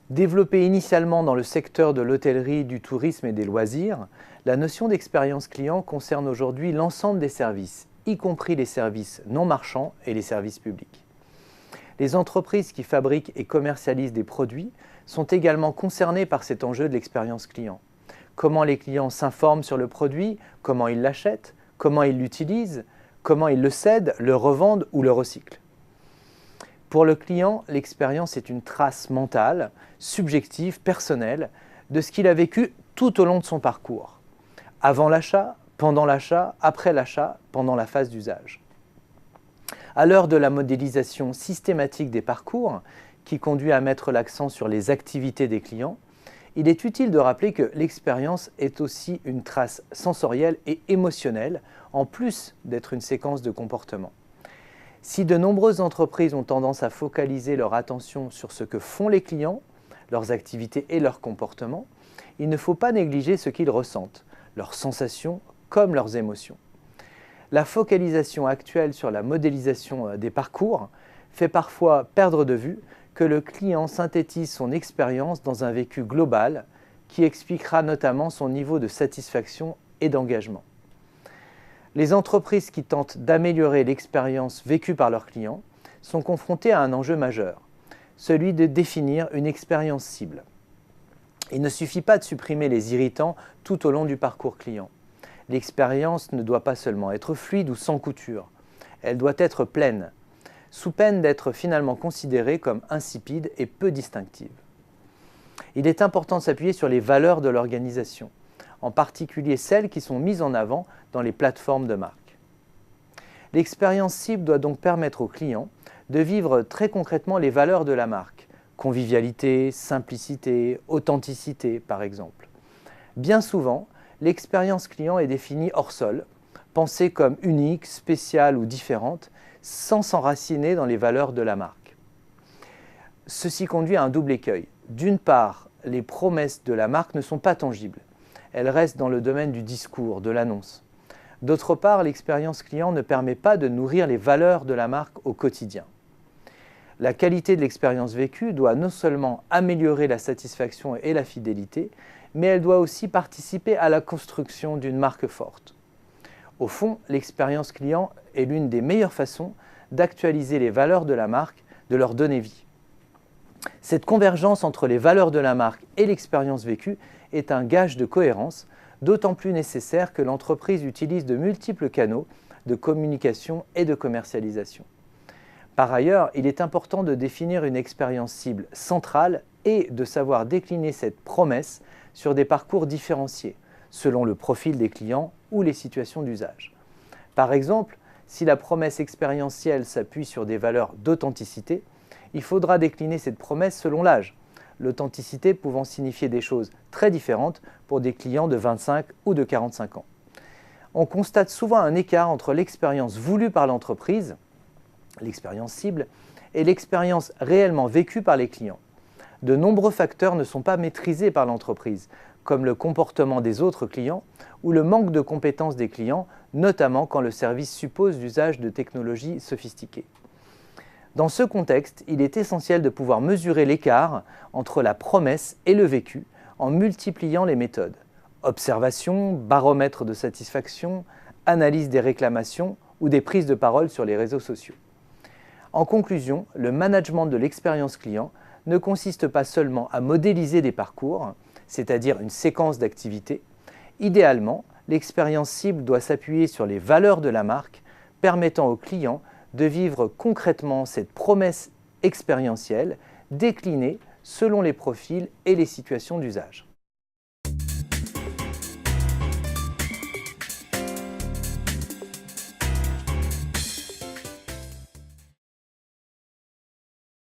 Développée initialement dans le secteur de l'hôtellerie, du tourisme et des loisirs, la notion d'expérience client concerne aujourd'hui l'ensemble des services, y compris les services non marchands et les services publics. Les entreprises qui fabriquent et commercialisent des produits sont également concernées par cet enjeu de l'expérience client. Comment les clients s'informent sur le produit, comment ils l'achètent, comment ils l'utilisent, comment ils le cèdent, le revendent ou le recyclent. Pour le client, l'expérience est une trace mentale, subjective, personnelle, de ce qu'il a vécu tout au long de son parcours. Avant l'achat, pendant l'achat, après l'achat, pendant la phase d'usage. À l'heure de la modélisation systématique des parcours, qui conduit à mettre l'accent sur les activités des clients, il est utile de rappeler que l'expérience est aussi une trace sensorielle et émotionnelle, en plus d'être une séquence de comportements. Si de nombreuses entreprises ont tendance à focaliser leur attention sur ce que font les clients, leurs activités et leurs comportements, il ne faut pas négliger ce qu'ils ressentent, leurs sensations comme leurs émotions. La focalisation actuelle sur la modélisation des parcours fait parfois perdre de vue que le client synthétise son expérience dans un vécu global qui expliquera notamment son niveau de satisfaction et d'engagement. Les entreprises qui tentent d'améliorer l'expérience vécue par leurs clients sont confrontées à un enjeu majeur, celui de définir une expérience cible. Il ne suffit pas de supprimer les irritants tout au long du parcours client. L'expérience ne doit pas seulement être fluide ou sans couture, elle doit être pleine, sous peine d'être finalement considérée comme insipide et peu distinctive. Il est important de s'appuyer sur les valeurs de l'organisation, en particulier celles qui sont mises en avant dans les plateformes de marque. L'expérience cible doit donc permettre aux clients de vivre très concrètement les valeurs de la marque, convivialité, simplicité, authenticité par exemple. Bien souvent, l'expérience client est définie hors sol, pensée comme unique, spéciale ou différente, sans s'enraciner dans les valeurs de la marque. Ceci conduit à un double écueil. D'une part, les promesses de la marque ne sont pas tangibles. Elles restent dans le domaine du discours, de l'annonce. D'autre part, l'expérience client ne permet pas de nourrir les valeurs de la marque au quotidien. La qualité de l'expérience vécue doit non seulement améliorer la satisfaction et la fidélité, mais elle doit aussi participer à la construction d'une marque forte. Au fond, l'expérience client est l'une des meilleures façons d'actualiser les valeurs de la marque, de leur donner vie. Cette convergence entre les valeurs de la marque et l'expérience vécue est un gage de cohérence, d'autant plus nécessaire que l'entreprise utilise de multiples canaux de communication et de commercialisation. Par ailleurs, il est important de définir une expérience cible centrale et de savoir décliner cette promesse sur des parcours différenciés, selon le profil des clients ou les situations d'usage. Par exemple, si la promesse expérientielle s'appuie sur des valeurs d'authenticité, il faudra décliner cette promesse selon l'âge, l'authenticité pouvant signifier des choses très différentes pour des clients de 25 ou de 45 ans. On constate souvent un écart entre l'expérience voulue par l'entreprise, l'expérience cible, et l'expérience réellement vécue par les clients. De nombreux facteurs ne sont pas maîtrisés par l'entreprise, comme le comportement des autres clients ou le manque de compétences des clients, notamment quand le service suppose l'usage de technologies sophistiquées. Dans ce contexte, il est essentiel de pouvoir mesurer l'écart entre la promesse et le vécu en multipliant les méthodes. Observation, baromètre de satisfaction, analyse des réclamations ou des prises de parole sur les réseaux sociaux. En conclusion, le management de l'expérience client ne consiste pas seulement à modéliser des parcours, c'est-à-dire une séquence d'activités. Idéalement, l'expérience cible doit s'appuyer sur les valeurs de la marque, permettant aux clients de vivre concrètement cette promesse expérientielle déclinée selon les profils et les situations d'usage.